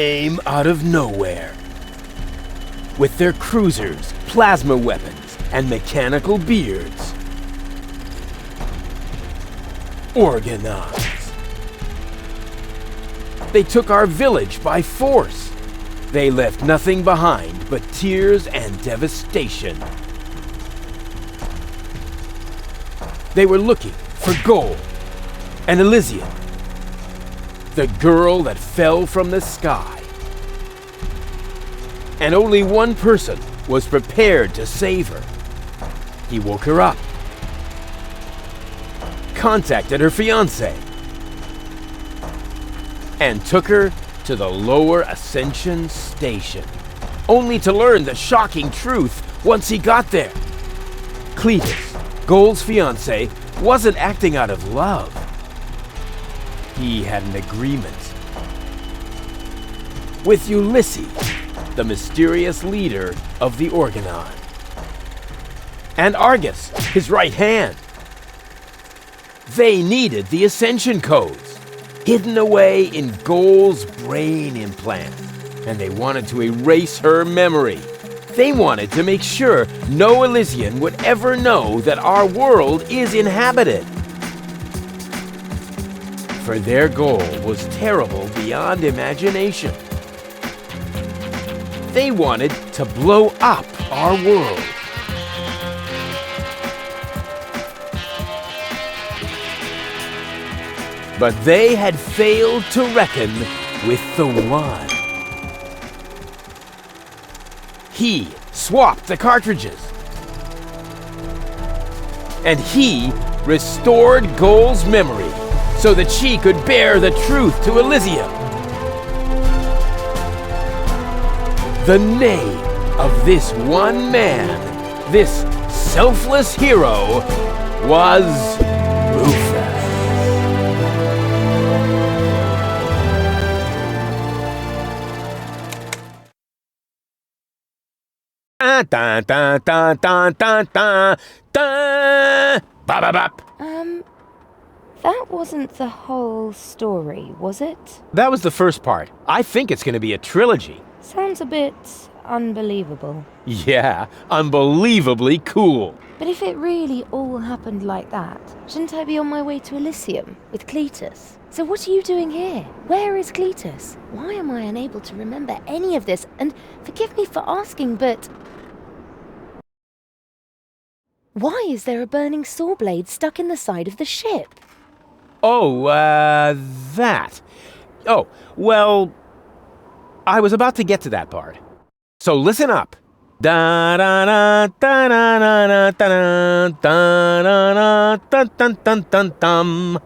came out of nowhere. With their cruisers, plasma weapons, and mechanical beards. Organize. They took our village by force. They left nothing behind but tears and devastation. They were looking for gold and Elysium, the girl that fell from the sky. And only one person was prepared to save her. He woke her up, contacted her fiancé, and took her to the lower Ascension station, only to learn the shocking truth once he got there. Cletus, Gold's fiancé, wasn't acting out of love. He had an agreement with Ulysses, the mysterious leader of the Organon, and Argus, his right hand. They needed the Ascension codes, hidden away in Gold's brain implant, and they wanted to erase her memory. They wanted to make sure no Elysian would ever know that our world is inhabited. For their goal was terrible beyond imagination. They wanted to blow up our world. But they had failed to reckon with the One. He swapped the cartridges. And he restored Gold's memory so that she could bear the truth to Elysium. The name of this one man, this selfless hero, was Rufus. Dun, dun, dun, dun, dun, dun, dun. Bop, bop, bop. That wasn't the whole story, was it? That was the first part. I think it's going to be a trilogy. Sounds a bit unbelievable. Yeah, unbelievably cool. But if it really all happened like that, shouldn't I be on my way to Elysium with Cletus? So what are you doing here? Where is Cletus? Why am I unable to remember any of this? And forgive me for asking, but why is there a burning saw blade stuck in the side of the ship? Oh, that. Oh, well, I was about to get to that part. So listen up. Da da da da da da da da da da dun dun dun dun.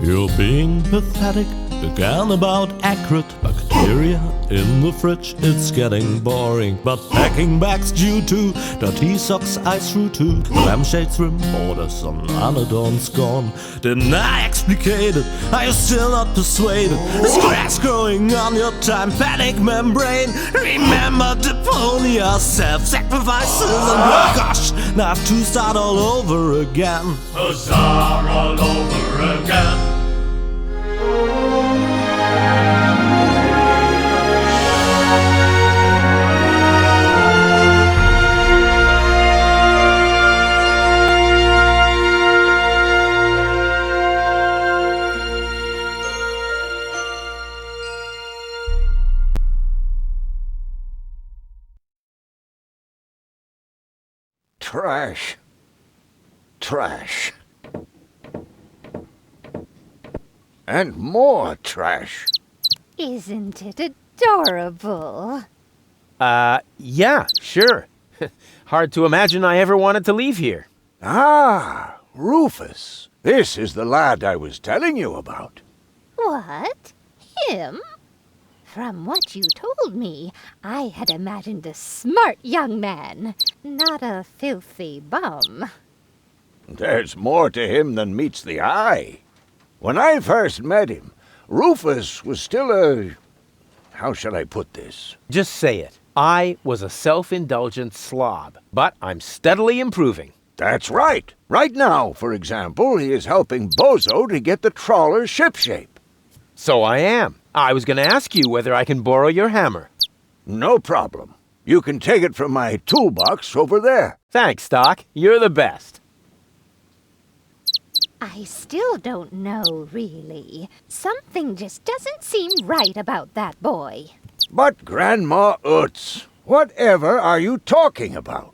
You're being pathetic again about accurate bacteria in the fridge. It's getting boring, but packing bags due to dirty socks I threw to the lampshades rim borders on Anodon's gone. Didn't I explicate it? Are you still not persuaded? There's grass growing on your tympanic membrane. Remember Deponia, self-sacrifices, and oh gosh, now I have to start all over again. Huzzah, all over again. Trash. Trash. And more trash. Isn't it adorable? Yeah, sure. Hard to imagine I ever wanted to leave here. Ah, Rufus. This is the lad I was telling you about. What? Him? From what you told me, I had imagined a smart young man, not a filthy bum. There's more to him than meets the eye. When I first met him, Rufus was still a... how shall I put this? Just say it. I was a self-indulgent slob, but I'm steadily improving. That's right. Right now, for example, he is helping Bozo to get the trawler shipshape. So I am. I was going to ask you whether I can borrow your hammer. No problem. You can take it from my toolbox over there. Thanks, Doc. You're the best. I still don't know, really. Something just doesn't seem right about that boy. But Grandma Utz, whatever are you talking about?